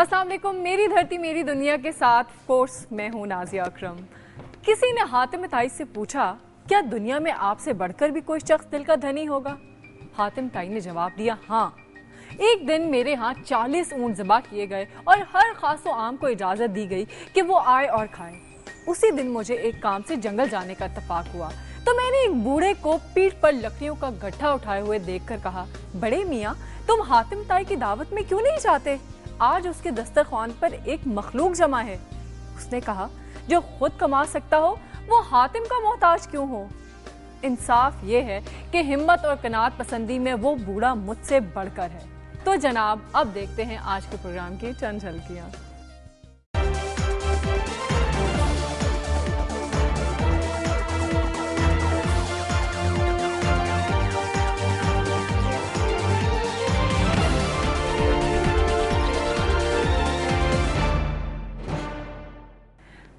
अस्सलाम वालेकुम। मेरी धरती मेरी दुनिया के साथ कोर्स मैं हूँ नाजिया अकरम। किसी ने हातिम ताई से पूछा, क्या दुनिया में आपसे बढ़कर भी कोई शख्स दिल का धनी होगा? हातिम ताई ने जवाब दिया, हाँ। एक दिन मेरे यहाँ 40 ऊंट ज़बा किए गए और हर खासो आम को इजाज़त दी गई कि वो आए और खाए। उसी दिन मुझे एक काम से जंगल जाने का इत्तेफाक हुआ तो मैंने एक बूढ़े को पीठ पर लकड़ियों का गट्ठा उठाए हुए देखकर कहा, बड़े मियाँ, तुम हातिम ताई की दावत में क्यों नहीं जाते? आज उसके दस्तरखान पर एक मखलूक जमा है। उसने कहा, जो खुद कमा सकता हो वो हातिम का मोहताज क्यों हो? इंसाफ ये है कि हिम्मत और कनात पसंदी में वो बूढ़ा मुझसे बढ़कर है। तो जनाब, अब देखते हैं आज के प्रोग्राम की चंद झलकियां।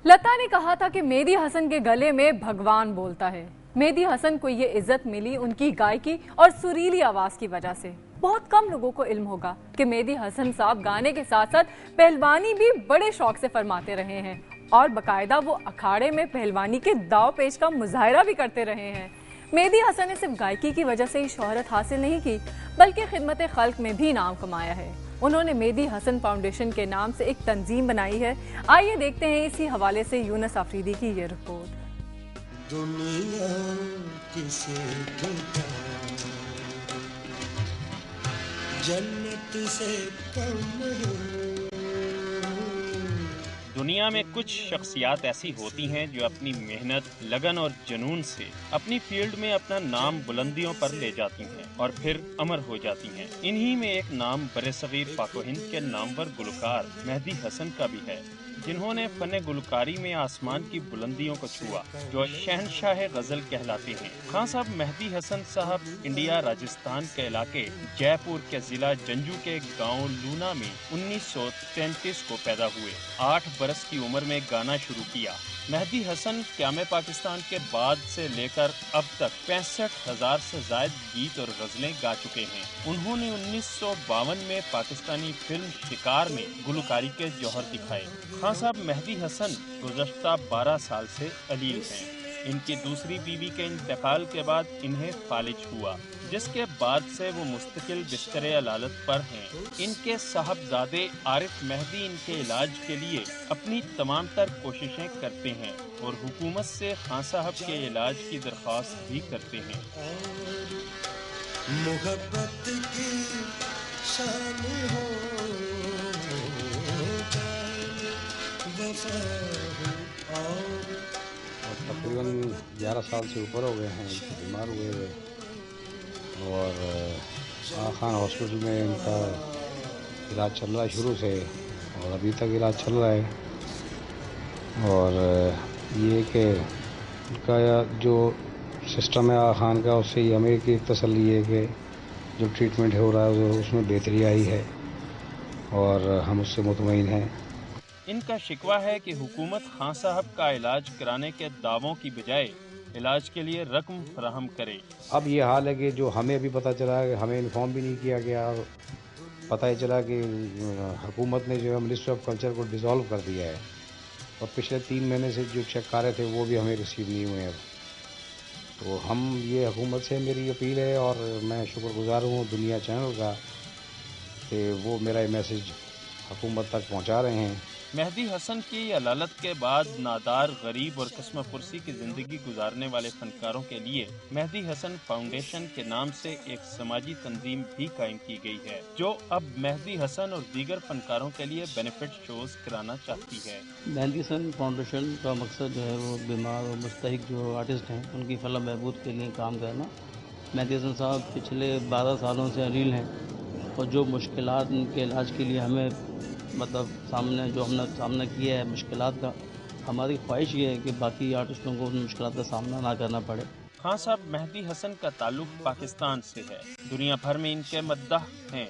लता ने कहा था कि मेहदी हसन के गले में भगवान बोलता है। मेहदी हसन को ये इज्जत मिली उनकी गायकी और सुरीली आवाज की वजह से। बहुत कम लोगों को इल्म होगा कि मेहदी हसन साहब गाने के साथ साथ पहलवानी भी बड़े शौक से फरमाते रहे हैं और बकायदा वो अखाड़े में पहलवानी के दाव पेच का मुजाहरा भी करते रहे हैं। मेहदी हसन ने सिर्फ गायकी की वजह से ही शोहरत हासिल नहीं की, बल्कि खिदमत खल्क में भी नाम कमाया है। उन्होंने मेहदी हसन फाउंडेशन के नाम से एक तंजीम बनाई है। आइए देखते हैं इसी हवाले से यूनुस अफरीदी की ये रिपोर्ट। दुनिया किसे जन्नत से कम है। दुनिया में कुछ शख्सियात ऐसी होती हैं जो अपनी मेहनत, लगन और जुनून से अपनी फील्ड में अपना नाम बुलंदियों पर ले जाती हैं और फिर अमर हो जाती हैं। इन्हीं में एक नाम बरसगीर पाक हिंद के नामवर गुलकार मेहदी हसन का भी है, जिन्होंने फन गुलकारी में आसमान की बुलंदियों को छुआ, जो शहनशाह गजल कहलाते हैं। खान साहब मेहदी हसन साहब इंडिया राजस्थान के इलाके जयपुर के जिला जंजू के गांव लूना में 1933 को पैदा हुए। 8 बरस की उम्र में गाना शुरू किया। मेहदी हसन क़याम पाकिस्तान के बाद से लेकर अब तक 65,000 से ज़ायद गीत और गज़लें गा चुके हैं। उन्होंने 1952 में पाकिस्तानी फिल्म शिकार में गुलकारी के जौहर दिखाए। खान साहब मेहदी हसन गुज़श्ता 12 साल से अलील हैं। इनकी दूसरी बीवी के इंतकाल के बाद इन्हें फालिज हुआ, जिसके बाद से वो मुस्तकिल बिस्तरे अलालत पर हैं। इनके साहबजादे आरिफ मेहदी इनके इलाज के लिए अपनी तमाम तर कोशिशें करते हैं और हुकूमत से खान साहब के इलाज की दरख्वास्त भी करते हैं। मोहब्बत की शान हो, वफा हो और तकरीबन 11 साल से ऊपर हो गए हैं बीमार हुए हुए, और खान हॉस्पिटल में इनका इलाज चल रहा है शुरू से, और अभी तक इलाज चल रहा है। और ये कि इनका जो सिस्टम है खान का, उससे ही हमें की तसल्ली है कि जो ट्रीटमेंट हो रहा है उसमें बेहतरी आई है और हम उससे मुतमईन हैं। इनका शिकवा है कि हुकूमत खान साहब का इलाज कराने के दावों की बजाय इलाज के लिए रकम फराहम करे। अब ये हाल है कि जो हमें अभी पता चला है, हमें इन्फॉर्म भी नहीं किया गया, पता ही चला कि हुकूमत ने जो है मिनिस्ट्री ऑफ कल्चर को डिसॉल्व कर दिया है, और पिछले 3 महीने से जो चेक आ रहे थे वो भी हमें रिसीव नहीं हुए अब। तो हम ये हुकूमत से मेरी अपील है, और मैं शुक्रगुजार हूँ दुनिया चैनल का कि वो मेरा मैसेज हुकूमत तक पहुँचा रहे हैं। मेहदी हसन की अलालत के बाद नादार, गरीब और किस्म पुरसी की जिंदगी गुजारने वाले फनकारों के लिए मेहदी हसन फाउंडेशन के नाम से एक समाजी तंजीम भी कायम की गई है, जो अब मेहदी हसन और दीगर फनकारों के लिए बेनिफिट शोज कराना चाहती है। मेहदी हसन फाउंडेशन का मकसद जो है वो बीमार और मुस्तहिक जो आर्टिस्ट हैं उनकी फलाह बहबूद के लिए काम करना। मेहदी हसन साहब पिछले 12 सालों से अलील हैं, और जो मुश्किलात उनके इलाज के लिए हमें सामने सामना किया है मुश्किलात का, हमारी ख्वाहिश ये है कि बाकी आर्टिस्टों को उन मुश्किलात का सामना ना करना पड़े। खान साहब मेहदी हसन का ताल्लुक पाकिस्तान से है। दुनिया भर में इनके मद्दाह हैं।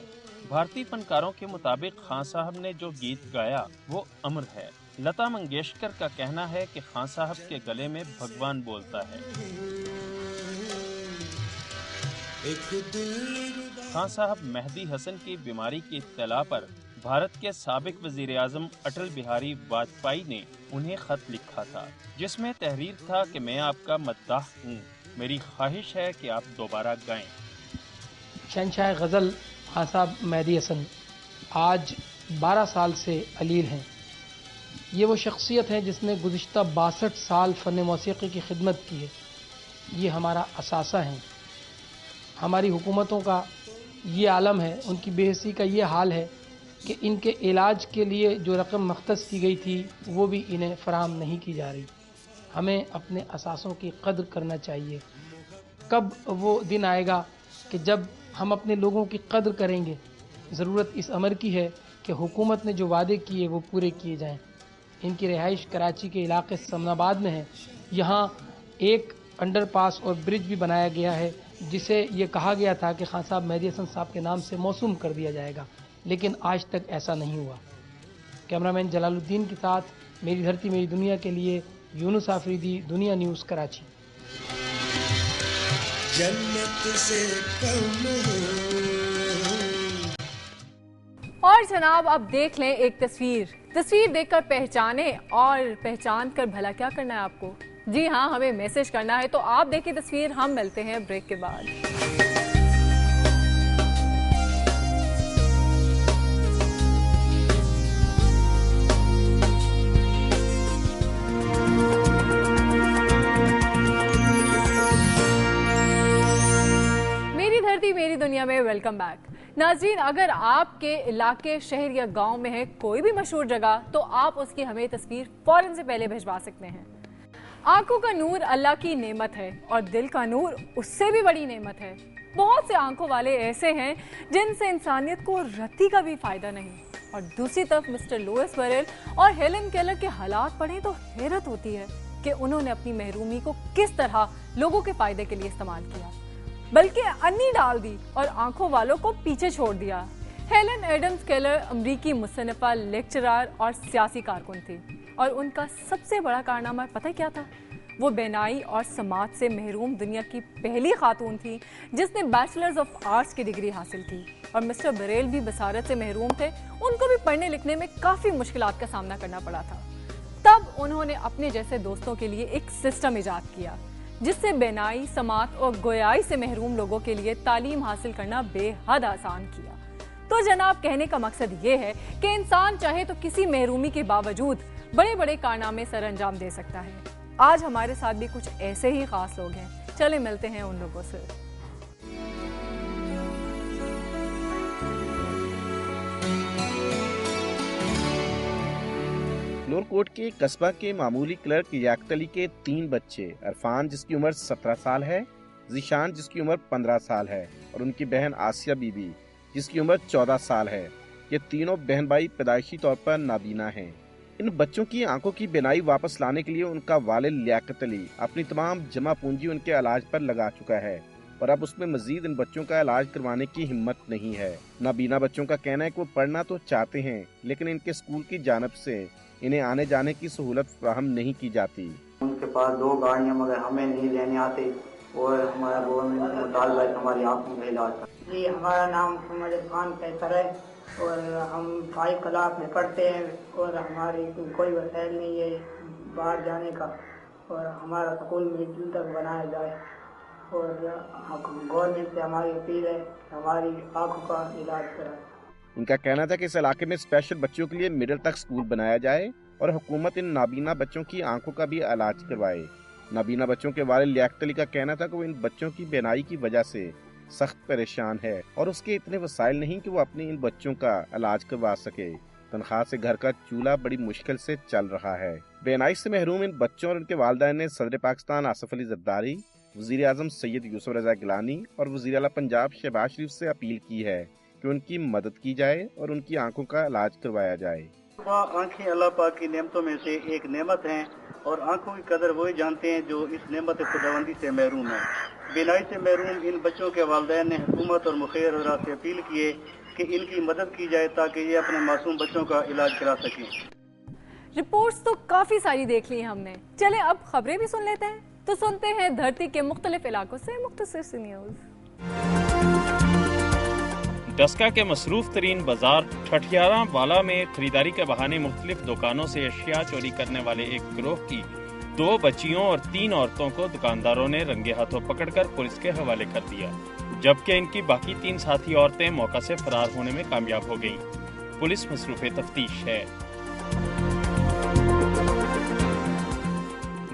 भारतीय फनकारों के मुताबिक खान साहब ने जो गीत गाया वो अमर है। लता मंगेशकर का कहना है कि खान साहब के गले में भगवान बोलता है। खान साहब मेहदी हसन की बीमारी की इत्तला पर भारत के साबिक वजीर आजम अटल बिहारी वाजपेयी ने उन्हें खत लिखा था, जिसमें तहरीर था कि मैं आपका मद्दाह हूँ, मेरी ख्वाहिश है कि आप दोबारा गाएं। शहंशाह गज़ल खान साहब मेहदी हसन आज 12 साल से अलील हैं। ये वो शख्सियत है जिसने गुज़िश्ता 62 साल फ़न मौसीक़ी की खिदमत की है। ये हमारा असासा है। हमारी हुकूमतों का ये आलम है, उनकी बेहसी का ये हाल है कि इनके इलाज के लिए जो रकम मख्तस की गई थी वो भी इन्हें फ़राहम नहीं की जा रही। हमें अपने असासों की कद्र करना चाहिए। कब वो दिन आएगा कि जब हम अपने लोगों की कद्र करेंगे? ज़रूरत इस अमर की है कि हुकूमत ने जो वादे किए वो पूरे किए जाएं। इनकी रिहाइश कराची के इलाके समनाबाद में है। यहाँ एक अंडरपास और ब्रिज भी बनाया गया है जिसे ये कहा गया था कि खान साहब मेहदी हसन साहब के नाम से मौसूम कर दिया जाएगा, लेकिन आज तक ऐसा नहीं हुआ। कैमरामैन जलालुद्दीन के साथ मेरी धरती मेरी दुनिया के लिए यूनुस आफरीदी, दुनिया न्यूज़, कराची। जन्नत से कम हूँ। और जनाब अब देख लें एक तस्वीर देखकर पहचाने, और पहचान कर भला क्या करना है आपको? जी हाँ, हमें मैसेज करना है। तो आप देखिए तस्वीर, हम मिलते हैं ब्रेक के बाद। मेरी धरती मेरी दुनिया में वेलकम बैक। नाज़रीन, अगर आपके इलाके, शहर या गांव में है कोई भी मशहूर जगह, तो आप उसकी हमें तस्वीर फौरन से पहले भिजवा सकते हैं। आंखों का नूर अल्लाह की नेमत है और दिल का नूर उससे भी बड़ी नेमत है। बहुत से आंखों वाले ऐसे हैं जिनसे इंसानियत को रत्ती का भी फायदा नहीं, और दूसरी तरफ मिस्टर लुइस बरेल और हेलन केलर के हालात पढ़े तो हैरत होती है कि उन्होंने अपनी महरूमी को किस तरह लोगों के फायदे के लिए इस्तेमाल किया, बल्कि अन्नी डाल दी और आंखों वालों को पीछे छोड़ दिया। हेलन एडम्स केलर अमरीकी मुसन्निफा, लेक्चरर और सियासी कारकुन थी, और उनका सबसे बड़ा कारनामा पता क्या था? वो बेनाई और समाज से महरूम दुनिया की पहली खातून थी जिसने बैचलर्स ऑफ आर्ट्स की डिग्री हासिल की। और मिस्टर बरेल भी बसारत से महरूम थे, उनको भी पढ़ने लिखने में काफ़ी मुश्किलात का सामना करना पड़ा था। तब उन्होंने अपने जैसे दोस्तों के लिए एक सिस्टम इजाद किया जिससे बेनाई, समात और गोयाई से महरूम लोगों के लिए तालीम हासिल करना बेहद आसान किया। तो जनाब, कहने का मकसद ये है कि इंसान चाहे तो किसी महरूमी के बावजूद बड़े बड़े कारनामे सर अंजाम दे सकता है। आज हमारे साथ भी कुछ ऐसे ही खास लोग हैं, चले मिलते हैं उन लोगों से। नूरकोट के कस्बा के मामूली क्लर्क याकत अली के 3 बच्चे, अरफान जिसकी उम्र 17 साल है, ज़ीशान जिसकी उम्र 15 साल है और उनकी बहन आसिया बीबी जिसकी उम्र 14 साल है। ये तीनों बहन भाई पैदाइशी तौर पर नाबीना हैं। इन बच्चों की आंखों की बीनाई वापस लाने के लिए उनका वालिद लियाकत अली अपनी तमाम जमा पूंजी उनके इलाज पर लगा चुका है, और अब उसमें मजीद इन बच्चों का इलाज करवाने की हिम्मत नहीं है। नाबीना बच्चों का कहना है कि वो पढ़ना तो चाहते हैं, लेकिन इनके स्कूल की जानब से इन्हें आने जाने की सहूलत फराहम नहीं की जाती। उनके पास 2 गाड़ियां मगर हमें नहीं लेने आते, और हमारा गवर्नमेंट से मुतालबा है हमारी आंखों का इलाज। जी, हमारा नाम मोहम्मद खान कैसर है और हम 5 क्लास में पढ़ते हैं, और हमारी कोई वसाइल नहीं है बाहर जाने का, और हमारा स्कूल में तक बनाया जाए, और गवर्नमेंट से हमारी अपील है हमारी आंखों का इलाज कराए। उनका कहना था कि इस इलाके में स्पेशल बच्चों के लिए मिडिल तक स्कूल बनाया जाए और हुकूमत इन नाबीना बच्चों की आंखों का भी इलाज करवाए। नाबीना बच्चों के वालिद लियाकत अली का कहना था कि वो इन बच्चों की बेनाई की वजह से सख्त परेशान है और उसके इतने वसाइल नहीं कि वो अपने इन बच्चों का इलाज करवा सके। तनख्वाह से घर का चूल्हा बड़ी मुश्किल से चल रहा है। बेनाई से महरूम इन बच्चों और उनके वालिदैन ने सदर पाकिस्तान आसिफ अली जरदारी, वजीर आजम सैयद यूसुफ रजा गिलानी और वजीर आला पंजाब शहबाज शरीफ से अपील की है कि उनकी मदद की जाए और उनकी आंखों का इलाज करवाया जाए। आंखें अल्लाह पाक की नेमतों में से एक नेमत हैं, और आंखों की कदर वही जानते हैं जो इस नेमत खुदाबंदी से महरूम है। बेनाई से महरूम इन बच्चों के वालिदैन ने हुकूमत और मुखिर वज़रा से अपील की है कि इनकी मदद की जाए ताकि ये अपने मासूम बच्चों का इलाज करा सकें। रिपोर्ट्स तो काफी सारी देख ली हमने, चले अब खबरें भी सुन लेते हैं। तो सुनते हैं धरती के मुख्तलिफ इलाकों से मुख्तसर सी न्यूज। डस्का के मसरूफ तरीन बाजार ठठियारा वाला में खरीदारी के बहाने मुख्तलिफ दुकानों से अशिया चोरी करने वाले एक गिरोह की 2 बच्चियों और 3 औरतों को दुकानदारों ने रंगे हाथों पकड़कर पुलिस के हवाले कर दिया, जबकि इनकी बाकी 3 साथी औरतें मौका से फरार होने में कामयाब हो गईं। पुलिस मसरूफ तफ्तीश है।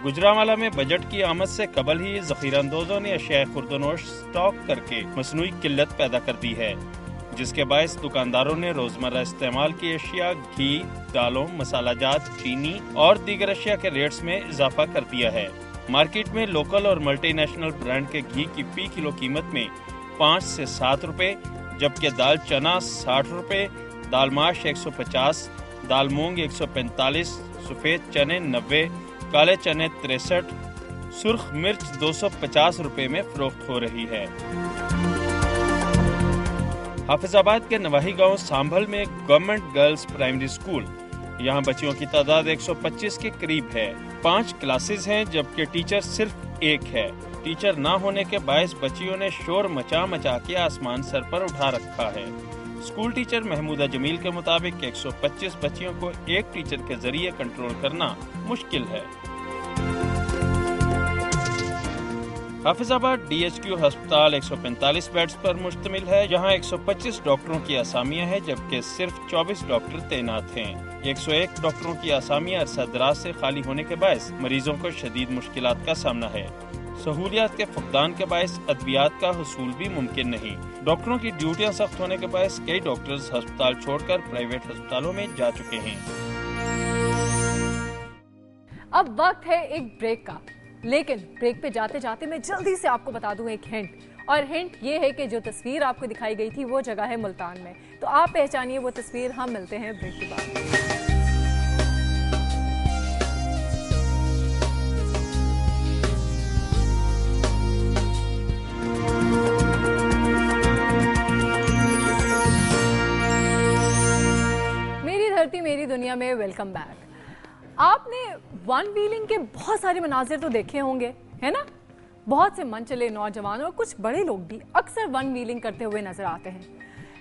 गुजरांवाला में बजट की आमद से कबल ही ज़ख़ीराअंदोज़ों ने अशिया खुर्दनोश स्टॉक करके मसनूई किल्लत पैदा कर दी है, जिसके बायस दुकानदारों ने रोजमर्रा इस्तेमाल की अशिया, घी, दालों, मसालाजात, चीनी और दीगर अशिया के रेट्स में इजाफा कर दिया है। मार्केट में लोकल और मल्टी नेशनल ब्रांड के घी की फी किलो कीमत में 5 से 7 रुपए, जबकि दाल चना 60 रुपए, दाल माश 150, दाल मूंग 145, सफेद चने 90, काले चने 63, सुर्ख मिर्च 250 रुपए में फरोख्त हो रही है। हाफिजाबाद के नवाही गांव सांभल में गवर्नमेंट गर्ल्स प्राइमरी स्कूल, यहां बच्चियों की तादाद 125 के करीब है। 5 क्लासेस हैं, जबकि टीचर सिर्फ 1 है। टीचर ना होने के बायस बच्चियों ने शोर मचा के आसमान सर पर उठा रखा है। स्कूल टीचर महमूदा जमील के मुताबिक 125 बच्चियों को एक टीचर के जरिए कंट्रोल करना मुश्किल है। हाफिजाबाद DHQ अस्पताल 145 बेड्स पर मुश्तमिल है। यहाँ 125 डॉक्टरों की असामियाँ हैं, जबकि सिर्फ 24 डॉक्टर तैनात हैं। 101 डॉक्टरों की असामियाँ अरसा दराज से खाली होने के बायस मरीजों को शदीद मुश्किलात का सामना है। सहूलियात के फकदान के बायस अद्वियात का हुसूल भी मुमकिन नहीं। डॉक्टरों की ड्यूटियाँ सख्त होने के बायस कई डॉक्टर्स अस्पताल छोड़कर प्राइवेट अस्पतालों में जा चुके हैं। अब वक्त है एक ब्रेक का, लेकिन ब्रेक पे जाते जाते मैं जल्दी से आपको बता दूं एक हिंट, और हिंट ये है कि जो तस्वीर आपको दिखाई गई थी वो जगह है मुल्तान में, तो आप पहचानिए वो तस्वीर। हम मिलते हैं ब्रेक के बाद। मेरी धरती मेरी दुनिया में वेलकम बैक। आपने वन व्हीलिंग के बहुत सारे मनाजिर तो देखे होंगे, है ना? बहुत से मनचले नौजवान और कुछ बड़े लोग भी अक्सर वन व्हीलिंग करते हुए नजर आते हैं,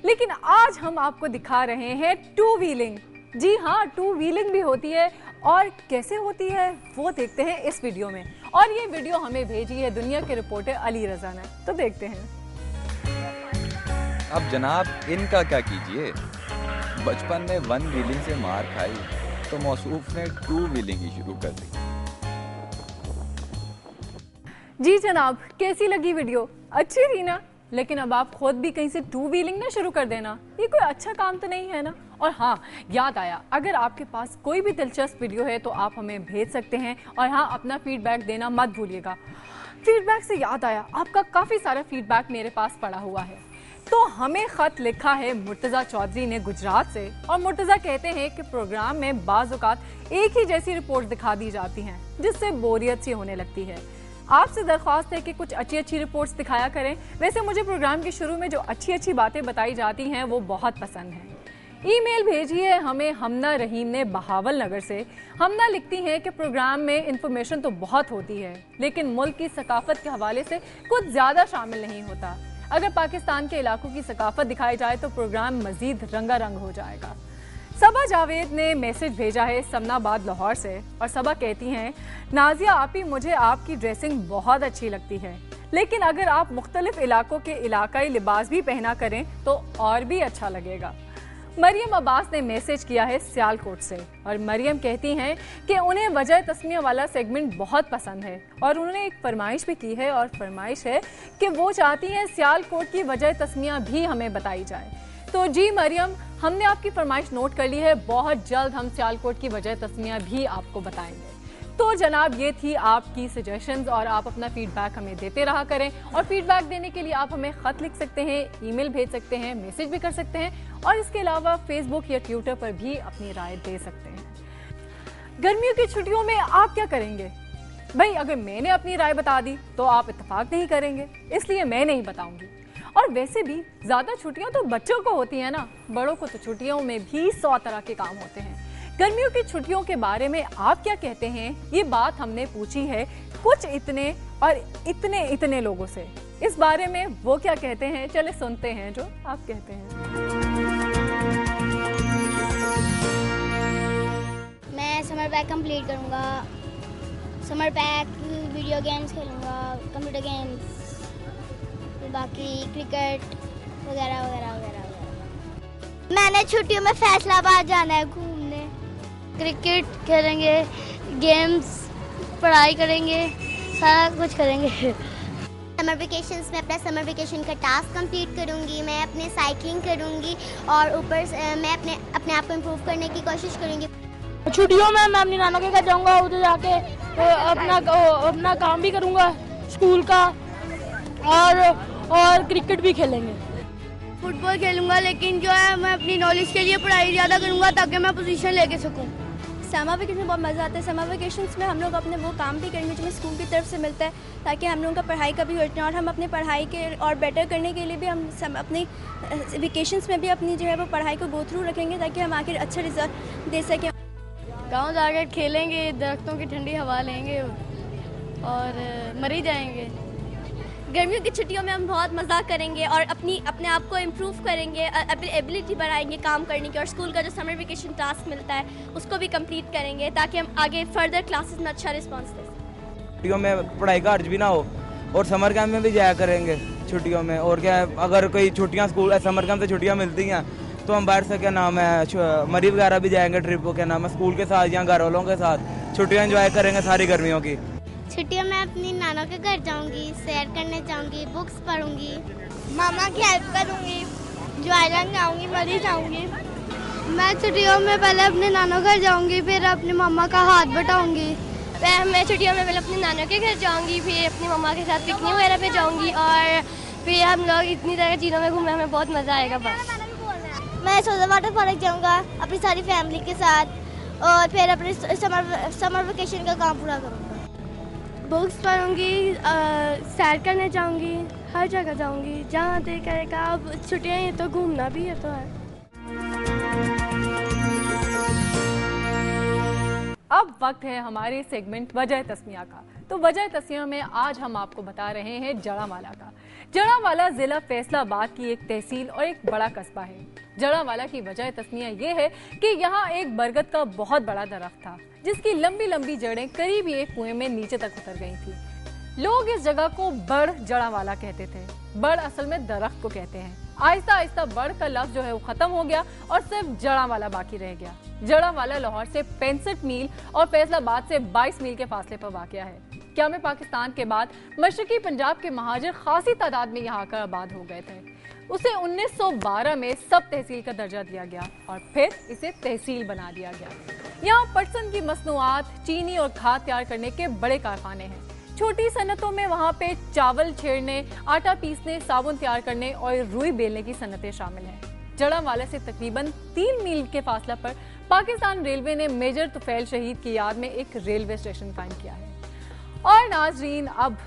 लेकिन आज हम आपको दिखा रहे हैं 2 व्हीलिंग। जी हाँ, 2 व्हीलिंग भी होती है, और कैसे होती है वो देखते हैं इस वीडियो में। और ये वीडियो हमें भेजी है दुनिया के रिपोर्टर अली रजा ने, तो देखते हैं। अब जनाब इनका क्या कीजिए, बचपन में वन व्हीलिंग से मार खाई तो मौसूफ ने 2 व्हीलिंग ही शुरू कर दी। जी जनाब, कैसी लगी वीडियो? अच्छी थी ना? लेकिन अब आप खुद भी कहीं से 2 व्हीलिंग ना शुरू कर देना, ये कोई अच्छा काम तो नहीं है ना? और हाँ, याद आया, अगर आपके पास कोई भी दिलचस्प वीडियो है तो आप हमें भेज सकते हैं, और हाँ, अपना फीडबैक देना मत भूलिएगा। फीडबैक से याद आया, आपका काफ़ी सारा फीडबैक मेरे पास पड़ा हुआ है। तो हमें खत लिखा है मुर्तज़ा चौधरी ने गुजरात से, और मुर्तज़ा कहते हैं कि प्रोग्राम में बाज़ औक़ात एक ही जैसी रिपोर्ट दिखा दी जाती हैं, जिससे बोरियत सी होने लगती है। आपसे दरख्वास्त है कि कुछ अच्छी रिपोर्ट्स दिखाया करें। वैसे मुझे प्रोग्राम के शुरू में जो अच्छी बातें बताई जाती हैं वो बहुत पसंद हैं। ईमेल भेजी है हमें हमना रहीम ने बहावल नगर से। हमना लिखती हैं कि प्रोग्राम में इंफॉर्मेशन तो बहुत होती है, लेकिन मुल्क की सकाफत के हवाले से कुछ ज़्यादा शामिल नहीं होता। अगर पाकिस्तान के इलाकों की सकाफत दिखाई जाए तो प्रोग्राम मजीद रंगारंग हो जाएगा। सबा जावेद ने मैसेज भेजा है समनाबाद लाहौर से, और सबा कहती हैं, नाजिया आपी, मुझे आपकी ड्रेसिंग बहुत अच्छी लगती है, लेकिन अगर आप मुख्तलिफ इलाकों के इलाकाई लिबास भी पहना करें तो और भी अच्छा लगेगा। मरियम अब्बास ने मैसेज किया है सियालकोट से, और मरियम कहती हैं कि उन्हें वजह तस्मिया वाला सेगमेंट बहुत पसंद है, और उन्होंने एक फरमाइश भी की है, और फरमाइश है कि वो चाहती हैं सियालकोट की वजह तस्मिया भी हमें बताई जाए। तो जी मरियम, हमने आपकी फरमाइश नोट कर ली है, बहुत जल्द हम सियालकोट की वजह तस्मिया भी आपको बताएंगे। तो जनाब, ये थी आपकी सजेशंस, और आप अपना फीडबैक हमें देते रहा करें। और फीडबैक देने के लिए आप हमें ख़त लिख सकते हैं, ईमेल भेज सकते हैं, मैसेज भी कर सकते हैं, और इसके अलावा फेसबुक या ट्विटर पर भी अपनी राय दे सकते हैं। गर्मियों की छुट्टियों में आप क्या करेंगे? भाई, अगर मैंने अपनी राय बता दी तो आप इत्तेफाक नहीं करेंगे, इसलिए मैं नहीं बताऊंगी। और वैसे भी ज़्यादा छुट्टियां तो बच्चों को होती हैं ना, बड़ों को तो छुट्टियों में भी 100 तरह के काम होते हैं। गर्मियों की छुट्टियों के बारे में आप क्या कहते हैं? ये बात हमने पूछी है कुछ इतने और इतने लोगों से। इस बारे में वो क्या कहते हैं, चले सुनते हैं जो आप कहते हैं। मैं समर पैक कंप्लीट करूँगा, समर पैक वीडियो गेम्स खेलूँगा, कंप्यूटर गेम्स, बाकी क्रिकेट वगैरह वगैरह वगैरह वगैरह। मैंने छुट्टियों में फैसलाबाद जाना है घूमने। क्रिकेट खेलेंगे, गेम्स, पढ़ाई करेंगे, सारा कुछ करेंगे। समर वेकेशंस में अपना समर वेकेशन का टास्क कंप्लीट करूँगी, मैं अपने साइकिलिंग करूँगी और ऊपर मैं अपने आप को इम्प्रूव करने की कोशिश करूँगी। छुट्टियों में मैं अपनी नानों के घर जाऊँगा, उधर जाके अपना काम भी करूँगा स्कूल का और क्रिकेट भी खेलेंगे। फुटबॉल खेलूँगा, लेकिन जो है मैं अपनी नॉलेज के लिए पढ़ाई ज़्यादा करूँगा ताकि मैं पोजीशन लेके सकूँ। समर वेकेशन में बहुत मज़ा आता है। समर वेकेशंस में हम लोग अपने वो काम भी करेंगे जो हमें स्कूल की तरफ से मिलता है, ताकि हम लोगों का पढ़ाई का भी हो जाए और हम अपनी पढ़ाई के और बेटर करने के लिए भी हम अपनी वेकेशंस में भी अपनी जो है वो पढ़ाई को गो थ्रू रखेंगे ताकि हम आखिर अच्छा रिजल्ट दे सकें। गाँव जाकर खेलेंगे, दरख्तों की ठंडी हवा लेंगे और मर जाएंगे। गर्मियों की छुट्टियों में हम बहुत मज़ा करेंगे और अपने आप को इम्प्रूव करेंगे, एबिलिटी बढ़ाएंगे काम करने की, और स्कूल का जो समर वेकेशन टास्क मिलता है उसको भी कंप्लीट करेंगे ताकि हम आगे फर्दर क्लासेस में अच्छा रिस्पांस दें। छुट्टियों में पढ़ाई का अर्ज भी ना हो और समर कैंप में भी जाया करेंगे छुट्टियों में। और क्या है, अगर कोई छुट्टियाँ स्कूल समर कैंप से छुट्टियाँ मिलती हैं तो हम बाहर से क्या नाम है मरी वगैरह भी जाएंगे ट्रिप को, क्या नाम है स्कूल के साथ या घर वालों के साथ छुट्टियाँ एंजॉय करेंगे सारी गर्मियों की। छुट्टियों में अपनी नानों के घर जाऊंगी, सैर करने जाऊंगी, बुक्स पढ़ूंगी, मामा की हेल्प करूंगी, जो आइलैंड जाऊंगी, मरी जाऊंगी। मैं छुट्टियों में पहले अपने नानों घर जाऊंगी, फिर अपने मामा का हाथ बटाऊंगी। मैं छुट्टियों में पहले अपने नानों के घर जाऊंगी, फिर अपनी मामा के साथ पिकनिक वगैरह पे जाऊंगी और फिर हम लोग इतनी तरह चीज़ों में घूमने हमें बहुत मज़ा आएगा। बस मैं सोजा वाटर पार्क जाऊँगा अपनी सारी फैमिली के साथ और फिर अपने समर वेकेशन का काम पूरा करूँगा। बुक्स पढ़ूंगी, सैर करने जाऊंगी, हर जगह जाऊंगी जहाँ दिल करेगा। अब छुट्टियाँ हैं तो घूमना भी है तो है। अब वक्त है हमारे सेगमेंट वजह तस्मिया का। तो वजह तस्मिया में आज हम आपको बता रहे हैं जड़ावाला का। जड़ावाला जिला फैसलाबाद की एक तहसील और एक बड़ा कस्बा है। जड़ावाला की वजह तस्मिया ये है कि यहाँ एक बरगद का बहुत बड़ा दरख्त था जिसकी लंबी लंबी जड़ें करीब एक कुएं में नीचे तक उतर गई थी। लोग इस जगह को बड़ जड़ावाला कहते थे। बड़ असल में दरख्त को कहते हैं। आहिस्ता आहिस्ता बड़ का लफ्ज जो है वो खत्म हो गया और सिर्फ जड़ावाला बाकी रह गया। जड़ावाला लाहौर से 65 मील और फैसलाबाद से 22 मील के फासले पर वाक़या है। क्या में पाकिस्तान के बाद मशरकी पंजाब के महाजिर खासी तादाद में यहाँ आकर आबाद हो गए थे। उसे 1912 में सब तहसील का दर्जा दिया गया और फिर इसे तहसील बना दिया गया। यहाँ पटसन की मसनूआत, चीनी और खाद तैयार करने के बड़े कारखाने हैं। छोटी सनतों में वहाँ पे चावल छेड़ने, आटा पीसने, साबुन तैयार करने और रुई बेलने की सनतें शामिल हैं। जड़ावाला से तकरीबन 3 मील के फासला पर पाकिस्तान रेलवे ने मेजर तुफैल शहीद की याद में एक रेलवे स्टेशन कायम किया है। और नाजरीन, अब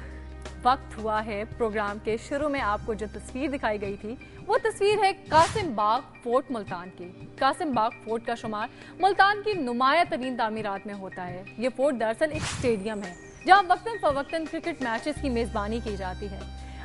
वक्त हुआ है प्रोग्राम के शुरू में आपको जो तस्वीर दिखाई गई थी वो तस्वीर है कासिम बाग फोर्ट मुल्तान की। कासिम बाग फोर्ट का शुमार मुल्तान की नुमाया तरीन तामीरात में होता है। ये फोर्ट दरअसल एक स्टेडियम है जहाँ वक्तन फवक्तन क्रिकेट मैचेस की मेजबानी की जाती है।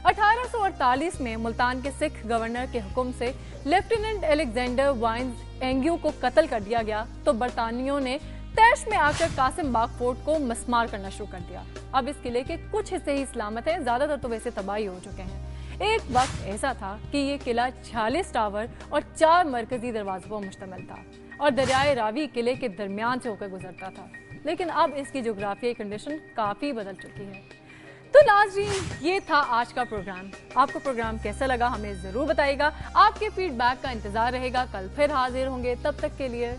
1848 में मुल्तान के सिख गवर्नर के हुक्म से लेफ्टिनेंट अलेक्जेंडर वाइन्स एंग्यू को कत्ल कर दिया गया तो बरतानियों ने तैश में आकर कासिम बाग फोर्ट को मस्मार करना शुरू कर दिया। अब इस किले के कुछ हिस्से ही सलामत हैं, ज्यादातर तो वैसे तबाही हो चुके हैं। एक वक्त ऐसा था कि ये किला 46 टावर और 4 मरकजी दरवाजों पर मुश्तमिल था और दरियाए रावी किले के दरमियान से होकर गुजरता था, लेकिन अब इसकी जोग्राफियाई कंडीशन काफी बदल चुकी है। तो नाज़रीन, ये था आज का प्रोग्राम। आपको प्रोग्राम कैसा लगा हमें जरूर बताइएगा। आपके फीडबैक का इंतजार रहेगा। कल फिर हाजिर होंगे, तब तक के लिए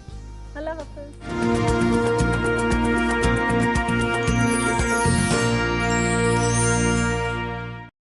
अल्लाह हाफ़िज़।